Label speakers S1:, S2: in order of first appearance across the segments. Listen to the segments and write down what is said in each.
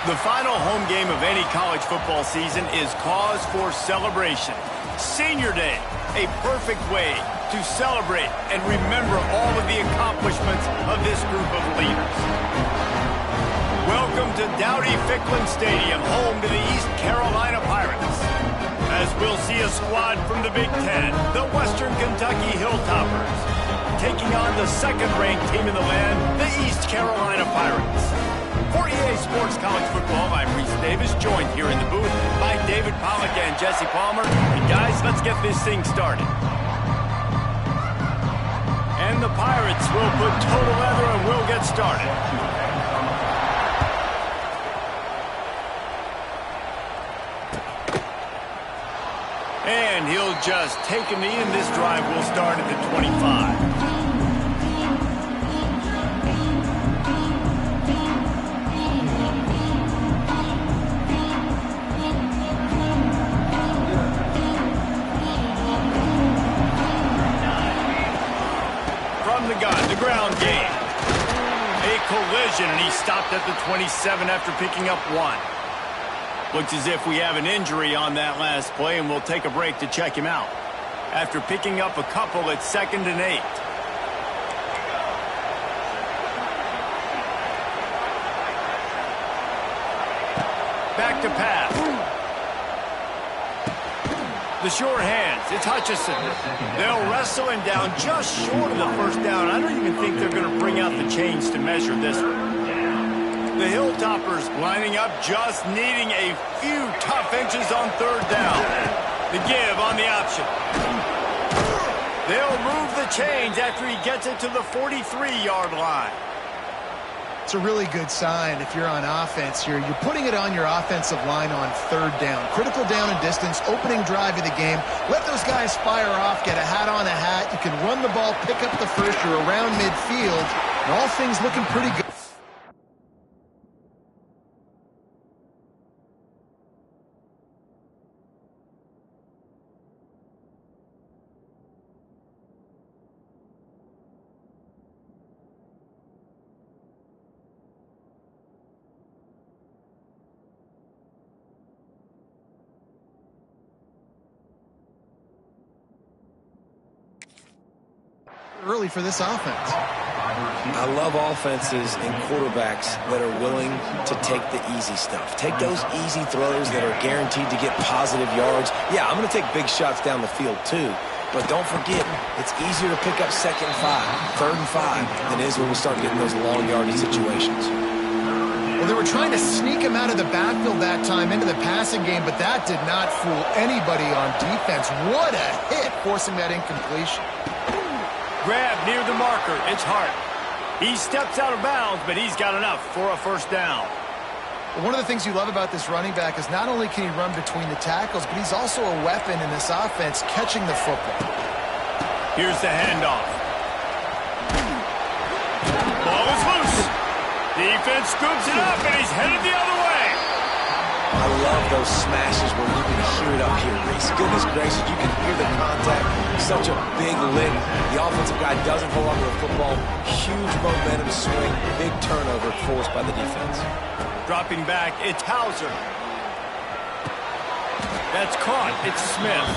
S1: The final home game of any college football season is cause for celebration. Senior Day, a perfect way to celebrate and remember all of the accomplishments of this group of leaders. Welcome to Dowdy-Ficklin Stadium, home to the East Carolina Pirates. As we'll see a squad from the Big Ten, the Western Kentucky Hilltoppers, taking on the second-ranked team in the land, the East Carolina Pirates. For EA Sports College Football, I'm Reese Davis, joined here in the booth by David Pollack and Jesse Palmer. And guys, let's get this thing started. And the Pirates will put total leather and we'll get started. And he'll just take a knee, and this drive will start at the 25. The ground game. A collision, and he stopped at the 27 after picking up one. Looks as if we have an injury on that last play, and we'll take a break to check him out. After picking up a couple, it's 2nd and 8. Back to pass. The short hands, it's Hutchison. They'll wrestle him down just short of the first down. I don't even think they're going to bring out the chains to measure this one. The Hilltoppers lining up, just needing a few tough inches on 3rd down. The give on the option. They'll move the chains after he gets it to the 43-yard line.
S2: It's a really good sign if you're on offense here. You're putting it on your offensive line on 3rd down. Critical down and distance, opening drive of the game. Let those guys fire off, get a hat on a hat. You can run the ball, pick up the first. You're around midfield, and all things looking pretty good. Early for this offense.
S3: I love offenses and quarterbacks that are willing to take the easy stuff. Take those easy throws that are guaranteed to get positive yards. Yeah, I'm going to take big shots down the field too. But don't forget, it's easier to pick up 2nd and 5, 3rd and 5 than it is when we start getting those long yardage situations.
S2: Well, they were trying to sneak him out of the backfield that time into the passing game, but that did not fool anybody on defense. What a hit, forcing that incompletion.
S1: Grab near the marker. It's Hart. He steps out of bounds, but he's got enough for a 1st down.
S2: Well, one of the things you love about this running back is not only can he run between the tackles, but he's also a weapon in this offense, catching the football.
S1: Here's the handoff. Ball is loose. Defense scoops it up, and he's headed the other way.
S3: I love those smashes where you can hear it up here, Reese. Goodness gracious, you can hear the contact. Such a big lick. The offensive guy doesn't hold on to the football. Huge momentum swing. Big turnover forced by the defense.
S1: Dropping back, it's Hauser. That's caught. It's Smith.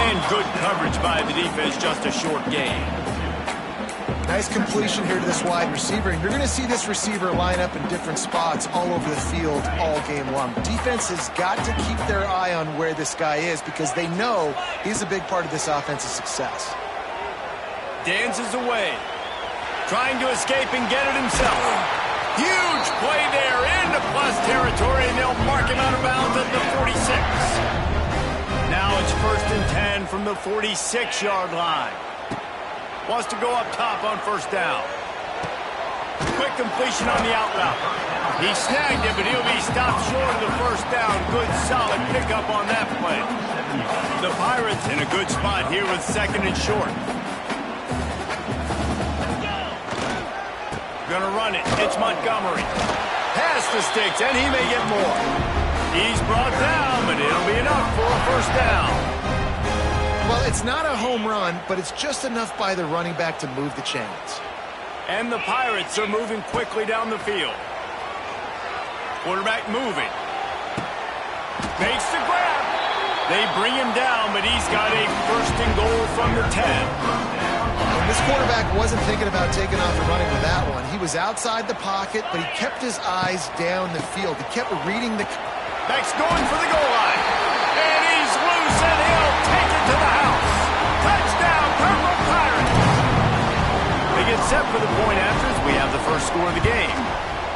S1: And good coverage by the defense, just a short gain.
S2: Nice completion here to this wide receiver, and you're going to see this receiver line up in different spots all over the field all game long. Defense has got to keep their eye on where this guy is because they know he's a big part of this offense's success.
S1: Dances away, trying to escape and get it himself. Huge play there into plus territory, and they'll mark him out of bounds at the 46. again from the 46-yard line. Wants to go up top on first down. Quick completion on the out route. He snagged it, but he'll be stopped short of the first down. Good, solid pickup on that play. The Pirates in a good spot here with second and short. Gonna run it. It's Montgomery. Pass the sticks, and he may get more. He's brought down, but it'll be enough for a first down.
S2: Well, it's not a home run, but it's just enough by the running back to move the chains.
S1: And the Pirates are moving quickly down the field. Quarterback moving. Makes the grab. They bring him down, but he's got a first and goal from the 10.
S2: And this quarterback wasn't thinking about taking off and running with that one. He was outside the pocket, but he kept his eyes down the field. He kept reading the...
S1: Back's going for the goal line. And he's loose, and he'll take it to the house. Touchdown, Purple Pirates. They get set for the point after as we have the first score of the game.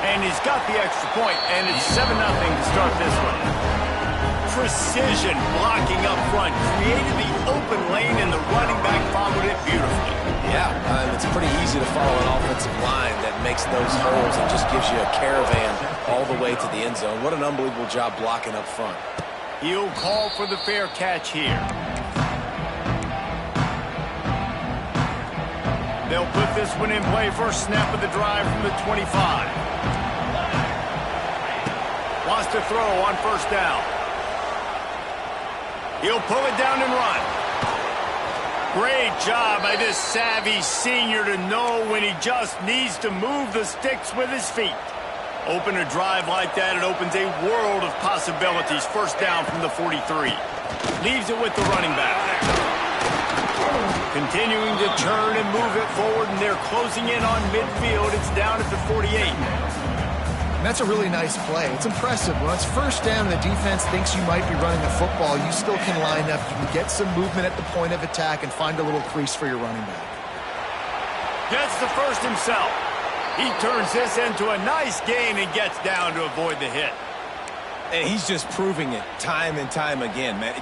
S1: And he's got the extra point, and it's 7-0 to start this one. Precision blocking up front created the open lane, and the running back followed it beautifully.
S3: Yeah, it's pretty easy to follow an offensive line that makes those holes and just gives you a caravan all the way to the end zone. What an unbelievable job blocking up front.
S1: He'll call for the fair catch here. They'll put this one in play. First snap of the drive from the 25. Wants to throw on first down. He'll pull it down and run. Great job by this savvy senior to know when he just needs to move the sticks with his feet. Open a drive like that, it opens a world of possibilities. First down from the 43. Leaves it with the running back. Continuing to turn and move it forward, and they're closing in on midfield. It's down at the 48.
S2: And that's a really nice play. It's impressive. When it's first down and the defense thinks you might be running a football, you still can line up. You can get some movement at the point of attack and find a little crease for your running back.
S1: Gets the first himself. He turns this into a nice gain and gets down to avoid the hit.
S3: And he's just proving it time and time again, man.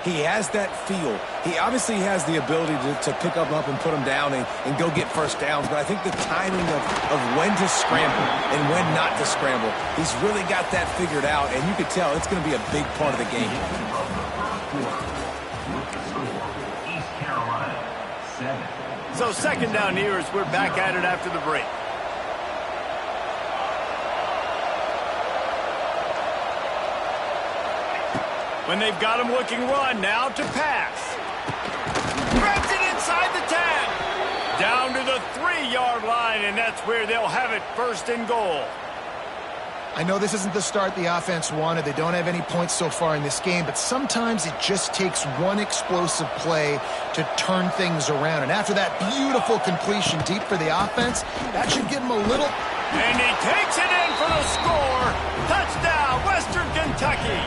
S3: He has that feel. He obviously has the ability to pick up and put him down and go get first downs. But I think the timing of when to scramble and when not to scramble, he's really got that figured out. And you can tell it's going to be a big part of the game.
S1: So second down here as we're back at it after the break. When they've got him looking run, now to pass. Grabs it inside the 10. Down to the 3-yard line, and that's where they'll have it first and goal.
S2: I know this isn't the start the offense wanted. They don't have any points so far in this game, but sometimes it just takes one explosive play to turn things around. And after that beautiful completion deep for the offense, that should give them a little...
S1: And he takes it in for the score. Touchdown, Western Kentucky.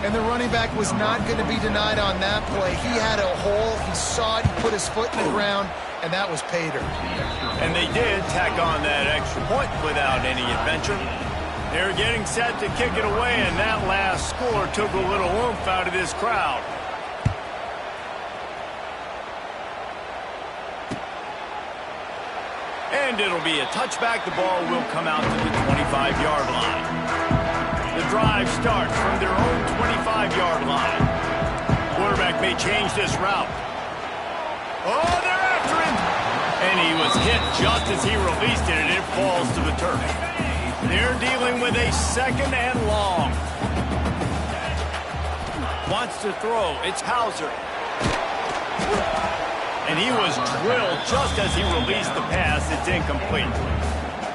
S2: And the running back was not going to be denied on that play. He had a hole. He saw it. He put his foot in the ground, and that was pay dirt.
S1: And they did tack on that extra point without any adventure. They're getting set to kick it away, and that last score took a little oomph out of this crowd. And it'll be a touchback. The ball will come out to the 25-yard line. The drive starts from their own 25-yard line. Quarterback may change this route. Oh, they're after him. And he was hit just as he released it, and it falls to the turf. They're dealing with a second and long. Wants to throw. It's Hauser. And he was drilled just as he released the pass. It's incomplete.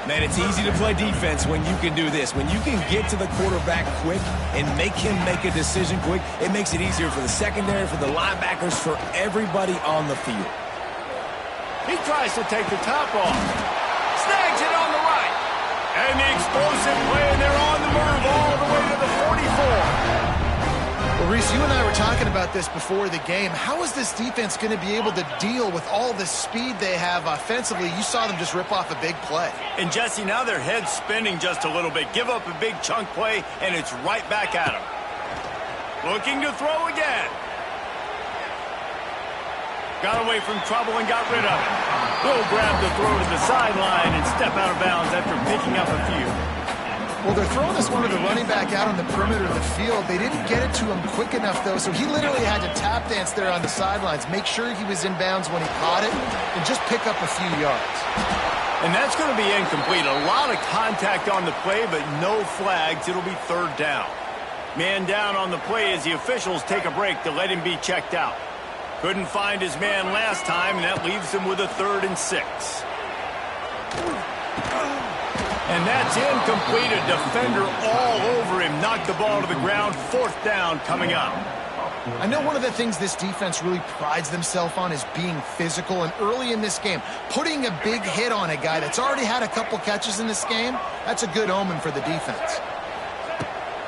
S3: Man, it's easy to play defense when you can do this. When you can get to the quarterback quick and make him make a decision quick, it makes it easier for the secondary, for the linebackers, for everybody on the field.
S1: He tries to take the top off. Snags it on the right. And the explosive play, and they're on the move all the way to the 44.
S2: Well, Reese, you and I were talking about this before the game. How is this defense going to be able to deal with all the speed they have offensively? You saw them just rip off a big play.
S1: And, Jesse, now their head's spinning just a little bit. Give up a big chunk play, and it's right back at them. Looking to throw again. Got away from trouble and got rid of it. Will grab the throw to the sideline and step out of bounds after picking up a few.
S2: Well, they're throwing this one to the running back out on the perimeter of the field. They didn't get it to him quick enough, though, so he literally had to tap dance there on the sidelines, make sure he was in bounds when he caught it, and just pick up a few yards.
S1: And that's going to be incomplete. A lot of contact on the play, but no flags. It'll be third down. Man down on the play as the officials take a break to let him be checked out. Couldn't find his man last time, and that leaves him with a 3rd and 6. And that's incomplete. A defender all over him. Knocked the ball to the ground. 4th down coming up.
S2: I know one of the things this defense really prides themselves on is being physical, and early in this game, putting a big hit on a guy that's already had a couple catches in this game, that's a good omen for the defense.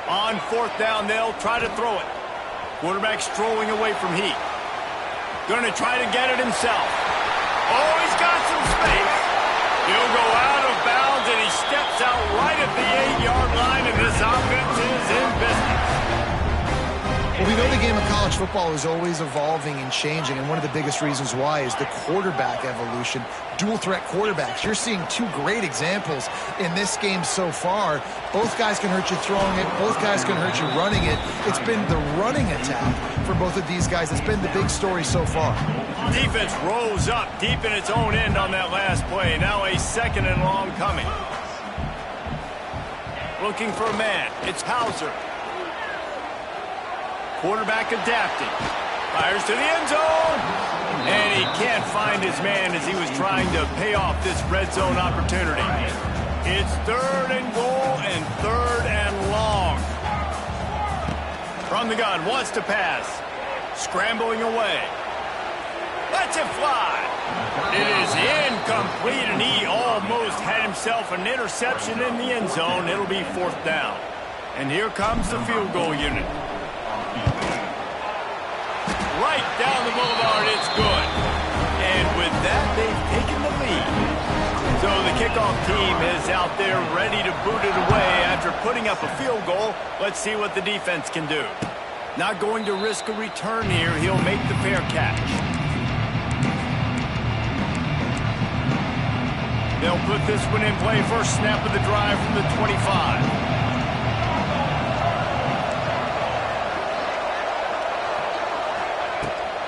S1: On 4th down, they'll try to throw it. Quarterback strolling away from Heat. Going to try to get it himself. Oh, he's got some space. He'll go out of bounds, and he steps out right at the 8-yard line, and this offense is in business.
S2: Well, we know the game of college football is always evolving and changing, and one of the biggest reasons why is the quarterback evolution. Dual-threat quarterbacks. You're seeing 2 great examples in this game so far. Both guys can hurt you throwing it. Both guys can hurt you running it. It's been the running attack for both of these guys that's been the big story so far.
S1: Defense rose up deep in its own end on that last play. Now a 2nd and long coming. Looking for a man. It's Hauser. Quarterback adapting. Fires to the end zone. And he can't find his man as he was trying to pay off this red zone opportunity. It's 3rd and goal and 3rd and long. From the gun, wants to pass. Scrambling away. Lets it fly. It is incomplete, and he almost had himself an interception in the end zone. It'll be 4th down. And here comes the field goal unit. Right down the boulevard, it's good. And with that, they've taken the lead. So the kickoff team is out there ready to boot it away after putting up a field goal. Let's see what the defense can do. Not going to risk a return here. He'll make the fair catch. They'll put this one in play. First snap of the drive from the 25.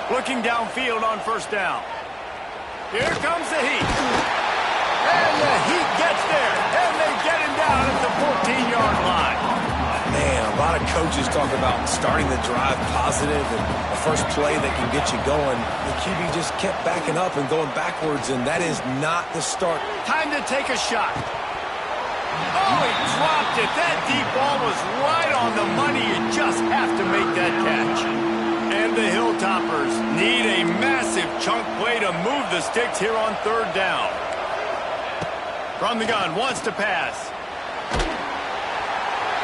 S1: Looking downfield on 1st down. Here comes the Heat. And the Heat gets there. And they get him down at the 14-yard line.
S3: Man, a lot of coaches talk about starting the drive positive and the first play that can get you going. The QB just kept backing up and going backwards, and that is not the start.
S1: Time to take a shot. Oh, he dropped it. That deep ball was right on the money. You just have to make that catch. And the Hilltoppers need a massive chunk play to move the sticks here on 3rd down. From the gun, wants to pass.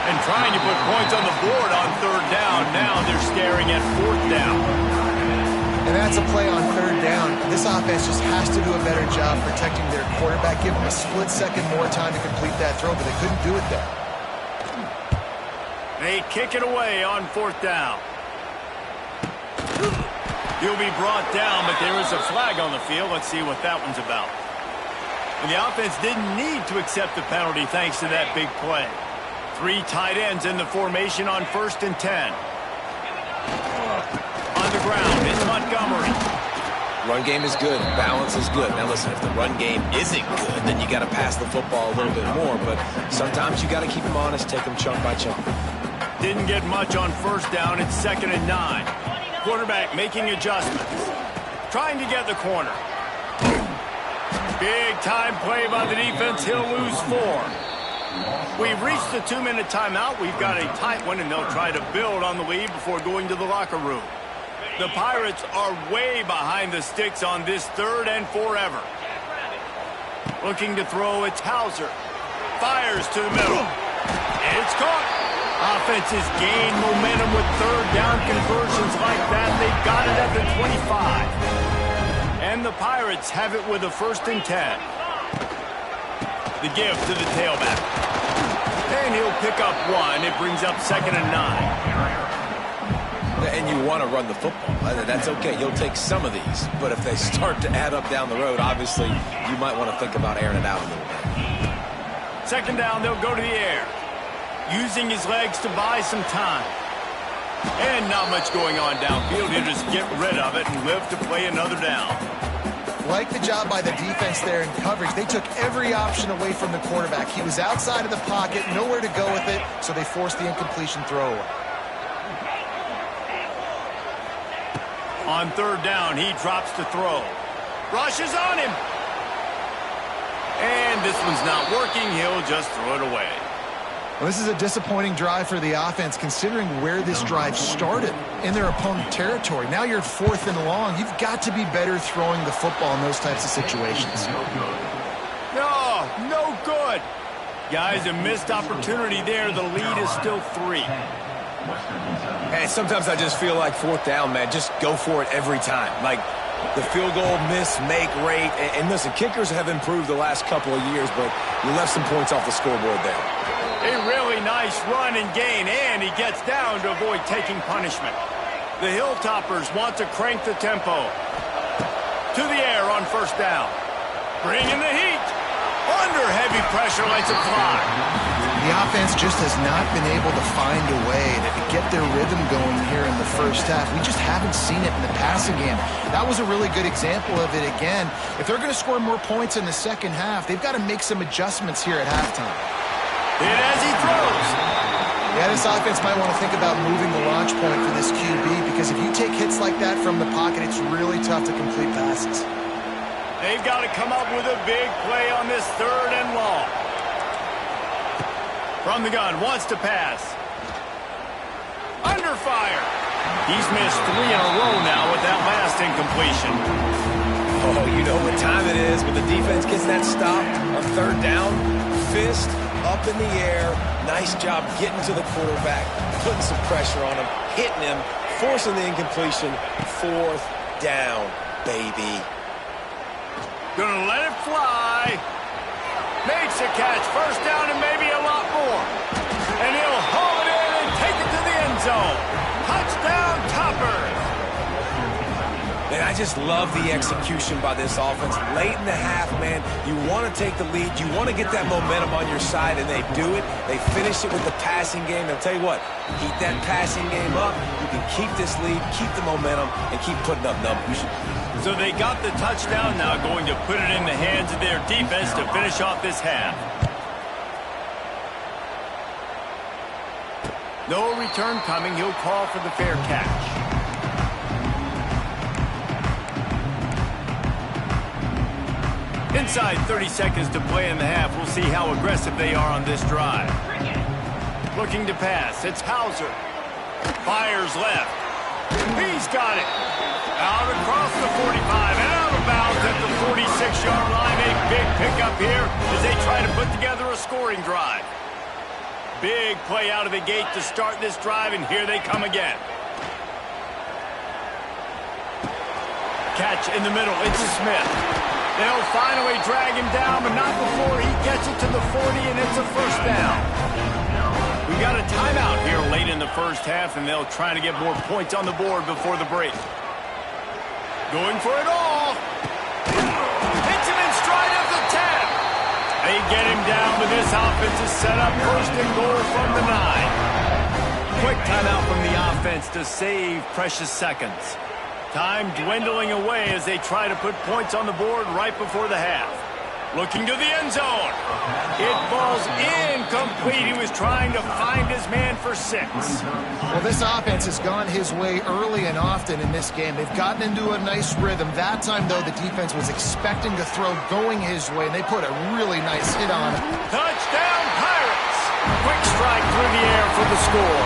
S1: And trying to put points on the board on 3rd down. Now they're staring at 4th down.
S2: And that's a play on 3rd down. This offense just has to do a better job protecting their quarterback. Give them a split second more time to complete that throw, but they couldn't do it there.
S1: They kick it away on 4th down. He'll be brought down, but there is a flag on the field. Let's see what that one's about. And the offense didn't need to accept the penalty thanks to that big play. 3 tight ends in the formation on 1st and 10. On the ground, it's Montgomery.
S3: Run game is good. Balance is good. Now, listen, if the run game isn't good, then you got to pass the football a little bit more. But sometimes you got to keep them honest, take them chunk by chunk.
S1: Didn't get much on 1st down. It's 2nd and 9. Quarterback making adjustments. Trying to get the corner. Big time play by the defense. He'll lose 4. We've reached the 2-minute timeout. We've got a tight one, and they'll try to build on the lead before going to the locker room. The Pirates are way behind the sticks on this 3rd and forever. Looking to throw, it's Hauser. Fires to the middle. It's caught. Offenses gain momentum with 3rd down conversions like that. They got it at the 25. And the Pirates have it with a 1st and 10. The give to the tailback. And he'll pick up 1. It brings up 2nd and 9.
S3: And saying you want to run the football. That's okay. You'll take some of these. But if they start to add up down the road, obviously, you might want to think about airing it out a little bit.
S1: Second down, they'll go to the air. Using his legs to buy some time. And not much going on downfield. He'll just get rid of it and live to play another down.
S2: Like the job by the defense there in coverage. They took every option away from the quarterback. He was outside of the pocket, nowhere to go with it, so they forced the incompletion throw away.
S1: On third down, he drops to throw. Rushes on him. And this one's not working. He'll just throw it away.
S2: Well, this is a disappointing drive for the offense, considering where this drive started in their opponent territory. Now you're 4th and long. You've got to be better throwing the football in those types of situations.
S1: No good. Guys, a missed opportunity there. The lead is still 3.
S3: Hey, sometimes I just feel like 4th down, man. Just go for it every time. Like the field goal miss-make rate. And listen, kickers have improved the last couple of years, but you left some points off the scoreboard there.
S1: A really nice run and gain, and he gets down to avoid taking punishment. The Hilltoppers want to crank the tempo. To the air on first down. Bringing the heat. Under heavy pressure, lets it fly.
S2: The offense just has not been able to find a way to get their rhythm going here in the first half. We just haven't seen it in the passing game. That was a really good example of it again. If they're going to score more points in the second half, they've got to make some adjustments here at halftime.
S1: Hit as he throws.
S2: Yeah, this offense might want to think about moving the launch point for this QB, because if you take hits like that from the pocket, it's really tough to complete passes.
S1: They've got to come up with a big play on this third and long. From the gun, wants to pass. Under fire. He's missed 3 in a row now with that last incompletion.
S3: Oh, you know what time it is when the defense gets that stop on third down. Fist up in the air. Nice job getting to the quarterback, putting some pressure on him, hitting him, forcing the incompletion. 4th down, baby.
S1: Gonna let it fly. Makes a catch. First down and maybe a lot more. And he'll haul it in and take it to the end zone. Touchdown, Toppers.
S3: And I just love the execution by this offense. Late in the half, man, you want to take the lead. You want to get that momentum on your side, and they do it. They finish it with the passing game. I'll tell you what, keep that passing game up. You can keep this lead, keep the momentum, and keep putting up numbers.
S1: So they got the touchdown now, going to put it in the hands of their defense to finish off this half. No return coming. He'll call for the fair catch. Inside 30 seconds to play in the half. We'll see how aggressive they are on this drive. Looking to pass. It's Hauser. Fires left. He's got it. Out across the 45 and out of bounds at the 46-yard line. A big pickup here as they try to put together a scoring drive. Big play out of the gate to start this drive, and here they come again. Catch in the middle. It's Smith. They'll finally drag him down, but not before he gets it to the 40, and it's a first down. We got a timeout here late in the first half, and they'll try to get more points on the board before the break. Going for it all. Hits him in stride of the 10. They get him down, but this offense is set up first and goal from the 9. Quick timeout from the offense to save precious seconds. Time dwindling away as they try to put points on the board right before the half. Looking to the end zone. It falls incomplete. He was trying to find his man for 6.
S2: Well, this offense has gone his way early and often in this game. They've gotten into a nice rhythm. That time, though, the defense was expecting the throw going his way, and they put a really nice hit on it.
S1: Touchdown, Pirates! Quick strike through the air for the score.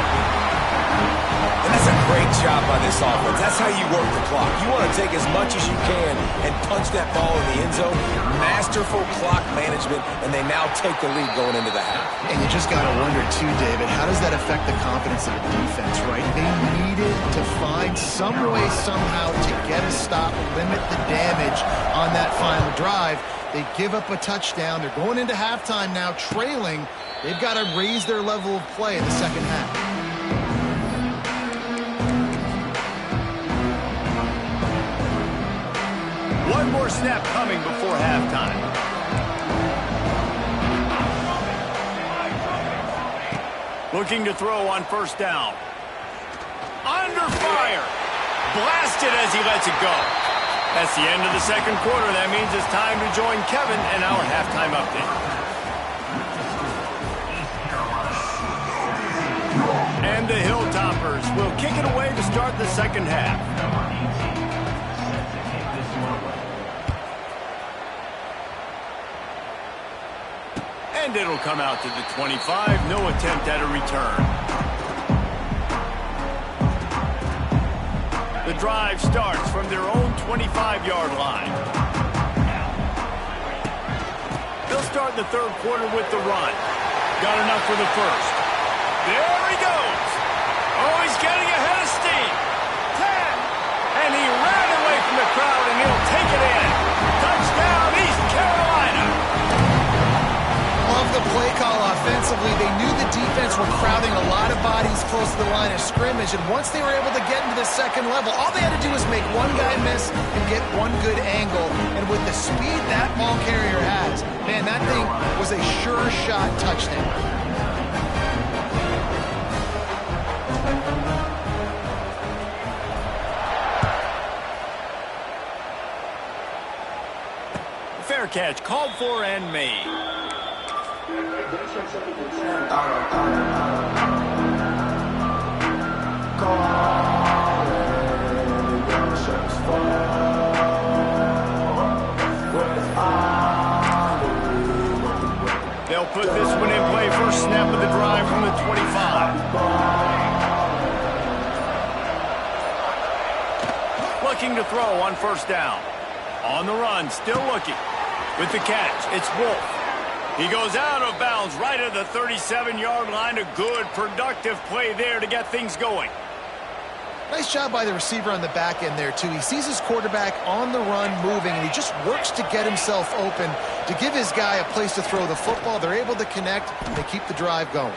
S3: And that's a great job by this offense. That's how you work the clock. You want to take as much as you can and punch that ball in the end zone. Masterful clock management, and they now take the lead going into the half.
S2: And you just got to wonder, too, David, how does that affect the confidence of the defense, right? They needed to find some way, somehow, to get a stop, limit the damage on that final drive. They give up a touchdown. They're going into halftime now, trailing. They've got to raise their level of play in the second half.
S1: more snap coming before halftime. Looking to throw on first down. Under fire. Blasted as he lets it go. That's the end of the second quarter. That means it's time to join Kevin in our halftime update. And the Hilltoppers will kick it away to start the second half. And it'll come out to the 25. No attempt at a return. The drive starts from their own 25-yard line. They'll start the third quarter with the run. Got enough for the first. There he goes. Oh, he's getting ahead of steam. 10. And he ran away from the crowd, and he'll take it in. Touchdown, East Carolina.
S2: Love the play call offensively. They knew the defense were crowding a lot of bodies close to the line of scrimmage, and once they were able to get into the second level, all they had to do was make one guy miss and get one good angle. And with the speed that ball carrier has, man, that thing was a sure shot touchdown.
S1: Fair catch, called for and made. They'll put this one in play. First snap of the drive from the 25. Looking to throw on first down. On the run, still looking. With the catch, it's Wolf. He goes out of bounds right at the 37-yard line. A good, productive play there to get things going.
S2: Nice job by the receiver on the back end there, too. He sees his quarterback on the run moving, and he just works to get himself open to give his guy a place to throw the football. They're able to connect. They keep the drive going.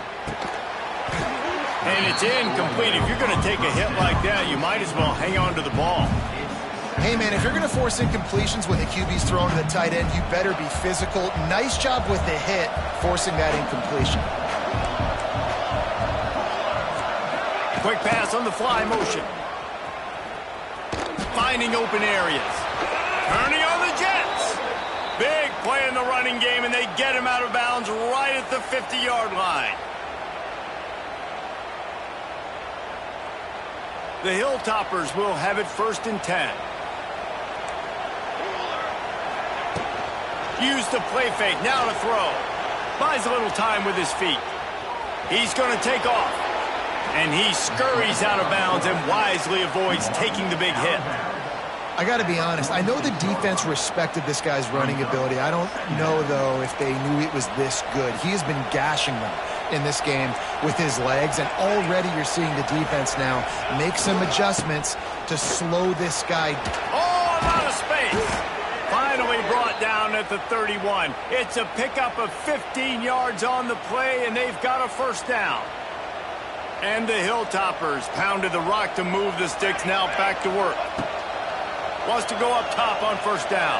S1: And it's incomplete. If you're going to take a hit like that, you might as well hang on to the ball.
S2: Hey, man, if you're going to force incompletions when the QB's thrown to the tight end, you better be physical. Nice job with the hit, forcing that incompletion.
S1: Quick pass on the fly motion. Finding open areas. Turning on the Jets. Big play in the running game, and they get him out of bounds right at the 50-yard line. The Hilltoppers will have it first and 10. Use the play fake, now to throw. Buys a little time with his feet. He's going to take off. And he scurries out of bounds and wisely avoids taking the big hit.
S2: I got to be honest, I know the defense respected this guy's running ability. I don't know, though, if they knew it was this good. He has been gashing them in this game with his legs, and already you're seeing the defense now make some adjustments to slow this guy.
S1: Oh, a lot of space. Finally brought down at the 31. It's a pickup of 15 yards on the play, and they've got a first down. And the Hilltoppers pounded the rock to move the sticks, now back to work. Wants to go up top on first down.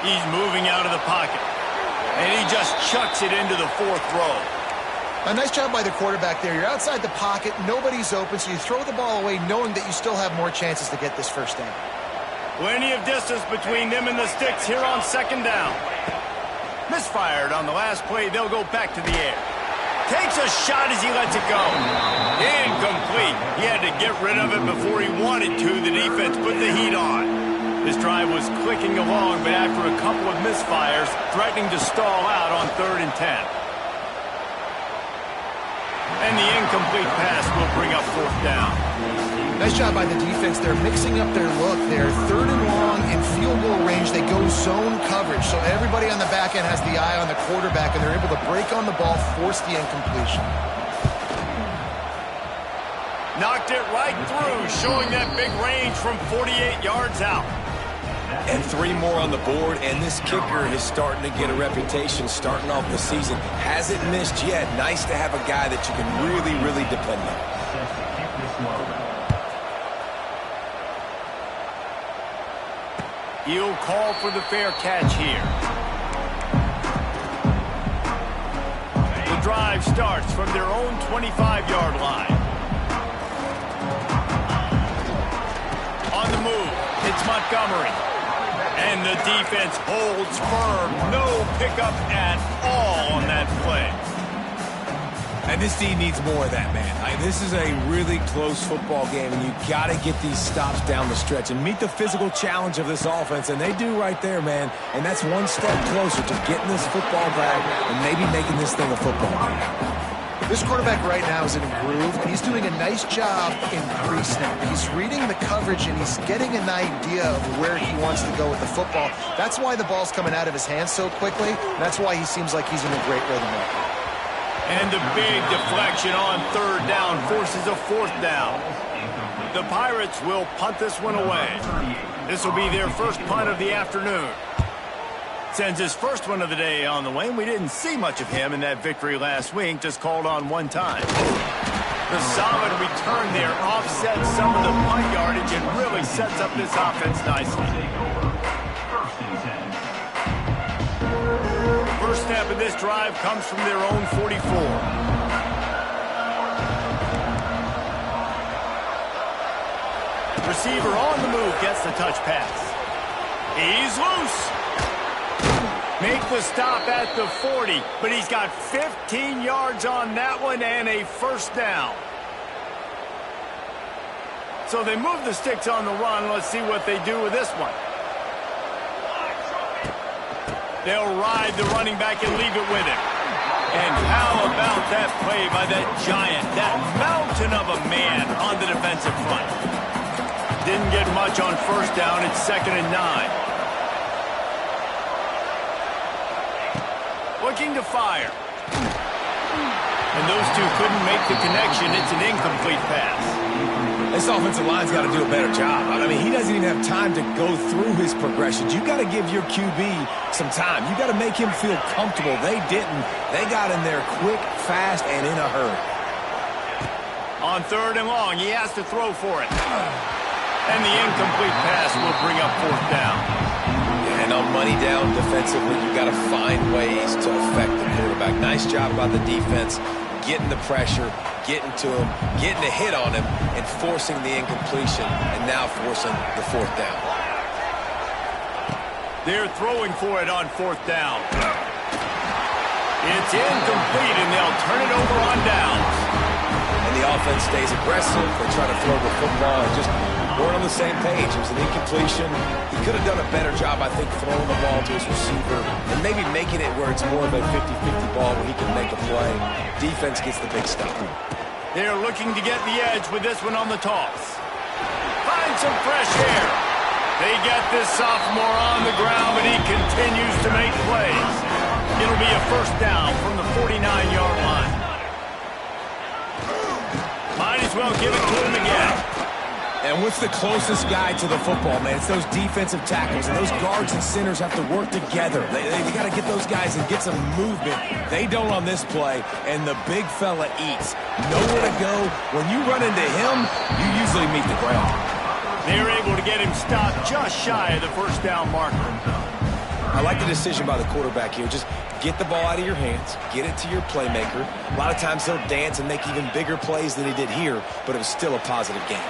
S1: He's moving out of the pocket. And he just chucks it into the fourth row.
S2: A nice job by the quarterback there. You're outside the pocket, nobody's open, so you throw the ball away knowing that you still have more chances to get this first down.
S1: Plenty of distance between them and the sticks here on second down. Misfired on the last play. They'll go back to the air. Takes a shot as he lets it go. Incomplete. He had to get rid of it before he wanted to. The defense put the heat on. This drive was clicking along, but after a couple of misfires, threatening to stall out on 3rd and 10. And the incomplete pass will bring up 4th down.
S2: Nice job by the defense. They're mixing up their look. They're 3rd and long in field goal range. They go zone coverage, so everybody on the back end has the eye on the quarterback, and they're able to break on the ball, force the incompletion.
S1: Knocked it right through, showing that big range from 48 yards out.
S3: And 3 more on the board, and this kicker is starting to get a reputation starting off the season. Hasn't missed yet. Nice to have a guy that you can really, really depend on.
S1: He'll call for the fair catch here. The drive starts from their own 25-yard line. On the move, it's Montgomery. And the defense holds firm. No pickup at all on that play.
S3: And this team needs more of that, man. This is a really close football game, and you got to get these stops down the stretch and meet the physical challenge of this offense, and they do right there, man. And that's one step closer to getting this football back and maybe making this thing a football game.
S2: This quarterback right now is in a groove, and he's doing a nice job in pre-snap. He's reading the coverage, and he's getting an idea of where he wants to go with the football. That's why the ball's coming out of his hands so quickly. That's why he seems like he's in a great rhythm right now.
S1: And the big deflection on third down forces a fourth down. The Pirates will punt this one away. This will be their first punt of the afternoon. Sends his first one of the day on the way, and we didn't see much of him in that victory last week, just called on one time. The solid return there offsets some of the punt yardage and really sets up this offense nicely. First snap of this drive comes from their own 44. Receiver on the move gets the touch pass. He's loose. Make the stop at the 40, but he's got 15 yards on that one and a first down. So they move the sticks on the run. Let's see what they do with this one. They'll ride the running back and leave it with him. And how about that play by that giant, that mountain of a man on the defensive front? Didn't get much on first down. It's 2nd and 9. Looking to fire. And those two couldn't make the connection. It's an incomplete pass.
S3: This offensive line's got to do a better job. I mean, he doesn't even have time to go through his progressions. You got to give your QB some time. You got to make him feel comfortable. They didn't. They got in there quick, fast, and in a hurry.
S1: On 3rd and long, he has to throw for it. And the incomplete pass will bring up 4th down.
S3: And on money down defensively, you got to find ways to affect the quarterback. Nice job by the defense, getting the pressure, getting to him, getting a hit on him, and forcing the incompletion, and now forcing the 4th down.
S1: They're throwing for it on 4th down. It's incomplete, and they'll turn it over on downs.
S3: And the offense stays aggressive. They try to throw the football and just weren't on the same page. It was an incompletion. He could have done a better job, I think, throwing the ball to his receiver and maybe making it where it's more of a 50-50 ball where he can make a play. Defense gets the big stop.
S1: They're looking to get the edge with this one on the toss. Find some fresh air. They get this sophomore on the ground, but he continues to make plays. It'll be a first down from the 49-yard line. Might as well give it to him again.
S3: And what's the closest guy to the football, man? It's those defensive tackles, and those guards and centers have to work together. They got to get those guys and get some movement. They don't on this play, and the big fella eats. Nowhere to go. When you run into him, you usually meet the ground.
S1: They're able to get him stopped just shy of the first down marker.
S3: I like the decision by the quarterback here. Just get the ball out of your hands, get it to your playmaker. A lot of times he'll dance and make even bigger plays than he did here, but it was still a positive game.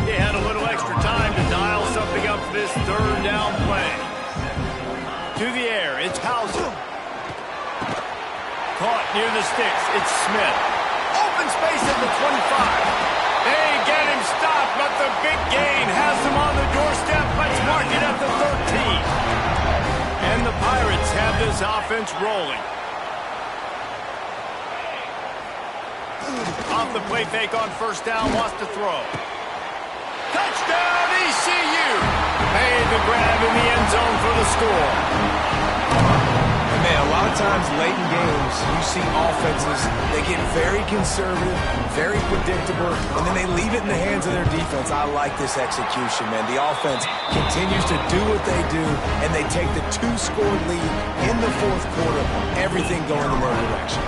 S1: They had a little extra time to dial something up for this 3rd down play. To the air, it's Hauser. Caught near the sticks, it's Smith. Open space at the 25. They get him stopped, but the big gain has him on the doorstep. Let's mark it at the 13. And the Pirates have this offense rolling. Off the play fake on first down, wants to throw. Touchdown, ECU! Made the grab in the end zone for the score.
S3: Man, a lot of times late in games, you see offenses, they get very conservative, very predictable, and then they leave it in the hands of their defense. I like this execution, man. The offense continues to do what they do, and they take the 2-score lead in the 4th quarter, everything going in their direction.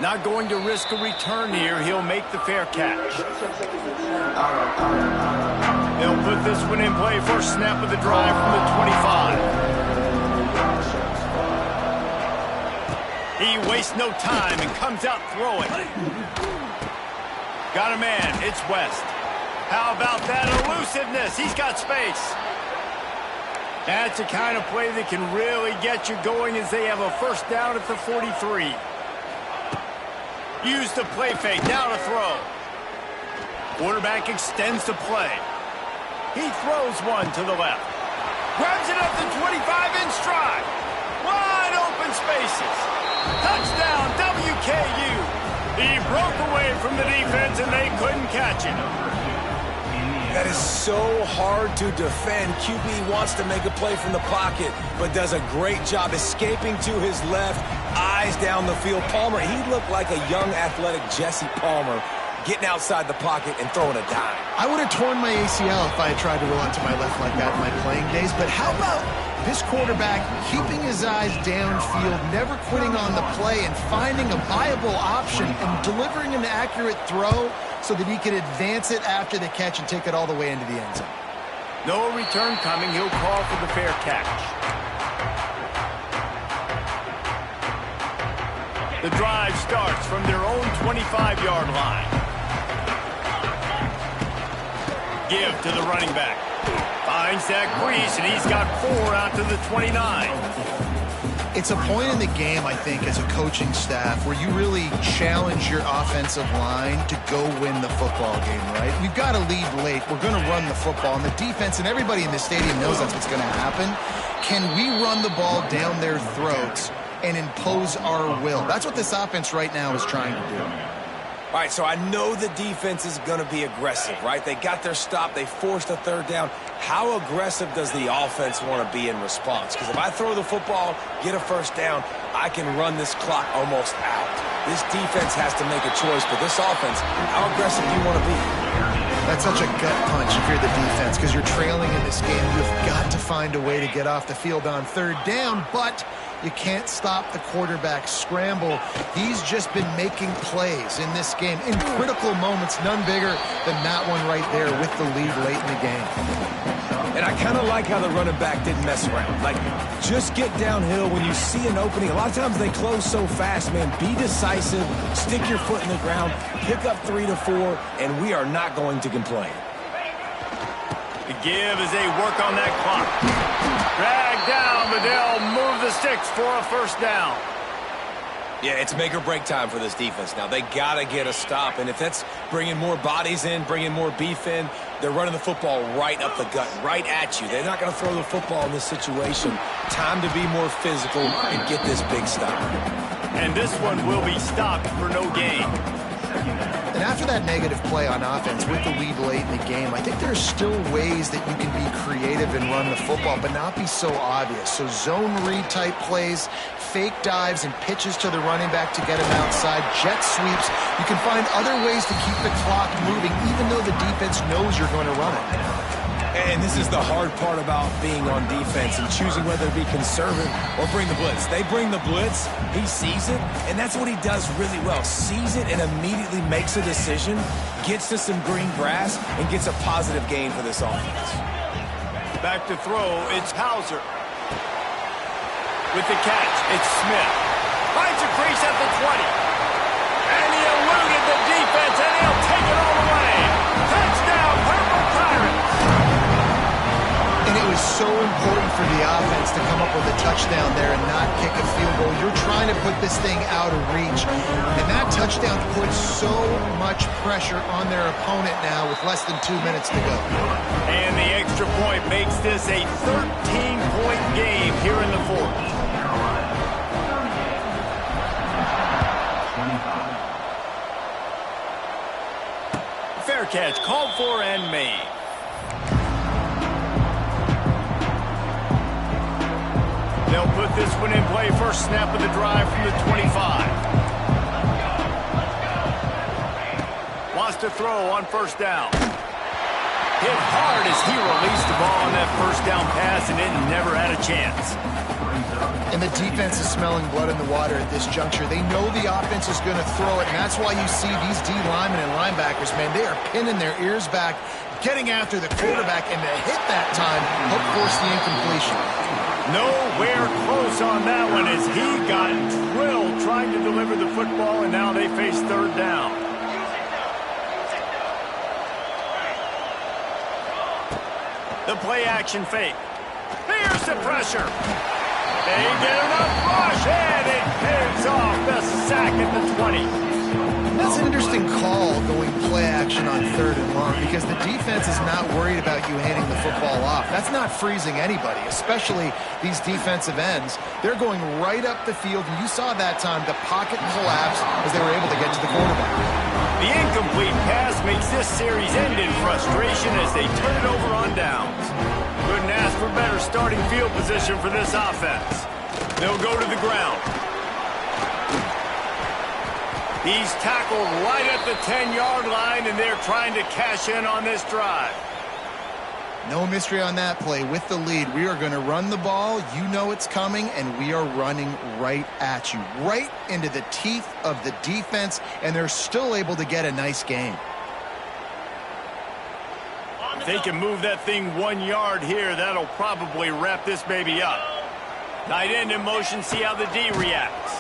S1: Not going to risk a return here. He'll make the fair catch. They'll put this one in play. First snap of the drive from the 25. He wastes no time and comes out throwing. Got a man. It's West. How about that elusiveness? He's got space. That's the kind of play that can really get you going as they have a first down at the 43. Use the play fake, now to throw. Quarterback extends the play. He throws one to the left. Grabs it up to 25 in stride. Wide open spaces. Touchdown, WKU. He broke away from the defense and they couldn't catch him.
S3: That is so hard to defend. QB wants to make a play from the pocket, but does a great job escaping to his left, eyes down the field. Palmer, he looked like a young, athletic Jesse Palmer, getting outside the pocket and throwing a dime.
S2: I would have torn my ACL if I had tried to roll out to my left like that in my playing days, but how about this quarterback keeping his eyes downfield, never quitting on the play, and finding a viable option and delivering an accurate throw so that he can advance it after the catch and take it all the way into the end zone.
S1: No return coming. He'll call for the fair catch. The drive starts from their own 25-yard line. Give to the running back. Finds that crease, and he's got 4 out to the 29.
S2: It's a point in the game, I think, as a coaching staff where you really challenge your offensive line to go win the football game, right? We've got to lead late. We're going to run the football, and the defense and everybody in the stadium knows that's what's going to happen. Can we run the ball down their throats and impose our will? That's what this offense right now is trying to do.
S3: All right, so I know the defense is going to be aggressive, right? They got their stop. They forced a third down. How aggressive does the offense want to be in response? Because if I throw the football, get a first down, I can run this clock almost out. This defense has to make a choice, but this offense, how aggressive do you want to be?
S2: That's such a gut punch if you're the defense because you're trailing in this game. You've got to find a way to get off the field on third down, but you can't stop the quarterback scramble. He's just been making plays in this game in critical moments, none bigger than that one right there with the lead late in the game.
S3: And I kind of like how the running back didn't mess around. Like, just get downhill when you see an opening. A lot of times they close so fast, man. Be decisive, stick your foot in the ground, pick up 3 to 4, and we are not going to complain.
S1: The give as they work on that clock. Drag down, but they'll move the sticks for a first down.
S3: Yeah, it's make or break time for this defense now. They got to get a stop, and if that's bringing more bodies in, bringing more beef in, they're running the football right up the gut, right at you. They're not going to throw the football in this situation. Time to be more physical and get this big stop.
S1: And this one will be stopped for no gain.
S2: And after that negative play on offense with the lead late in the game, I think there's still ways that you can be creative and run the football, but not be so obvious. So zone read type plays, fake dives and pitches to the running back to get him outside, jet sweeps. You can find other ways to keep the clock moving, even though the defense knows you're going to run it.
S3: And this is the hard part about being on defense and choosing whether to be conservative or bring the blitz. They bring the blitz, he sees it, and that's what he does really well. Sees it and immediately makes a decision, gets to some green grass, and gets a positive gain for this offense.
S1: Back to throw, it's Hauser. With the catch, it's Smith. Finds a crease at the 20. And he eluded the defense, and he'll take it all the way. Touchdown, Purple Pirates!
S2: And it was so important for the offense to come up with a touchdown there and not kick a field goal. You're trying to put this thing out of reach. And that touchdown puts so much pressure on their opponent now with less than 2 minutes to go.
S1: And the extra point makes this a 13-point game here in the fourth. Fair catch called for and made. They'll put this one in play. First snap of the drive from the 25. Wants to throw on first down. Hit hard as he released the ball on that first down pass, and it never had a chance.
S2: And the defense is smelling blood in the water at this juncture. They know the offense is going to throw it, and that's why you see these D linemen and linebackers, man, they are pinning their ears back, getting after the quarterback, and to hit that time, help force the incompletion.
S1: Nowhere close on that one as he got drilled trying to deliver the football, and now they face third down. The play action fake. Here's the pressure. They get enough rush, and it pays off the sack at the 20.
S2: That's an interesting call, going play action on third and long, because the defense is not worried about you handing the football off. That's not freezing anybody, especially these defensive ends. They're going right up the field, and you saw that time the pocket collapse as they were able to get to the quarterback.
S1: The incomplete pass makes this series end in frustration as they turn it over on downs. Couldn't ask for better starting field position for this offense. They'll go to the ground. He's tackled right at the 10-yard line, and they're trying to cash in on this drive.
S2: No mystery on that play. With the lead, we are going to run the ball. You know it's coming, and we are running right at you, right into the teeth of the defense, and they're still able to get a nice gain.
S1: If they can move that thing 1 yard here, that'll probably wrap this baby up. Tight end in motion, see how the D reacts.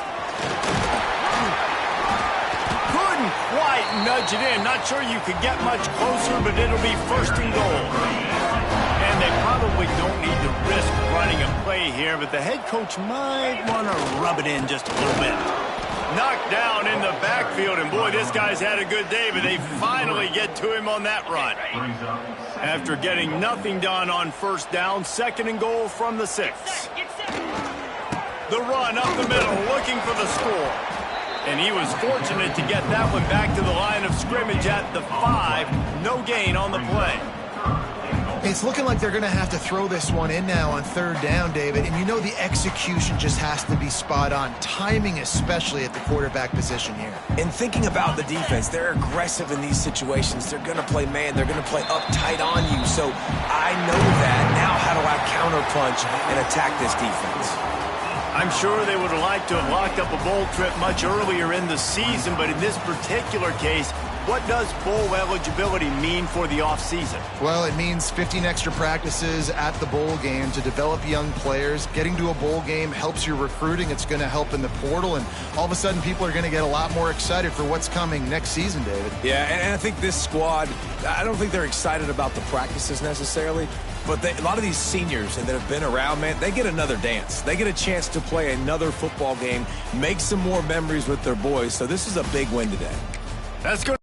S1: Couldn't quite nudge it in. Not sure you could get much closer, but it'll be first and goal. And they probably don't need to risk running a play here, but the head coach might want to rub it in just a little bit. Knocked down in the backfield, and boy, this guy's had a good day, but they finally get to him on that run. After getting nothing done on first down, second and goal from the 6. The run up the middle, looking for the score. And he was fortunate to get that one back to the line of scrimmage at the 5. No gain on the play.
S2: It's looking like they're going to have to throw this one in now on third down, David. And you know the execution just has to be spot on. Timing especially at the quarterback position here.
S3: And thinking about the defense, they're aggressive in these situations. They're going to play man. They're going to play up tight on you. So I know that. Now how do I counterpunch and attack this defense?
S1: I'm sure they would have liked to have locked up a bowl trip much earlier in the season, but in this particular case, what does bowl eligibility mean for the offseason?
S2: Well, it means 15 extra practices at the bowl game to develop young players. Getting to a bowl game helps your recruiting. It's going to help in the portal, and all of a sudden people are going to get a lot more excited for what's coming next season, David.
S3: Yeah, and I think this squad, I don't think they're excited about the practices necessarily, but a lot of these seniors that have been around, man, they get another dance. They get a chance to play another football game, make some more memories with their boys, so this is a big win today.
S1: That's good.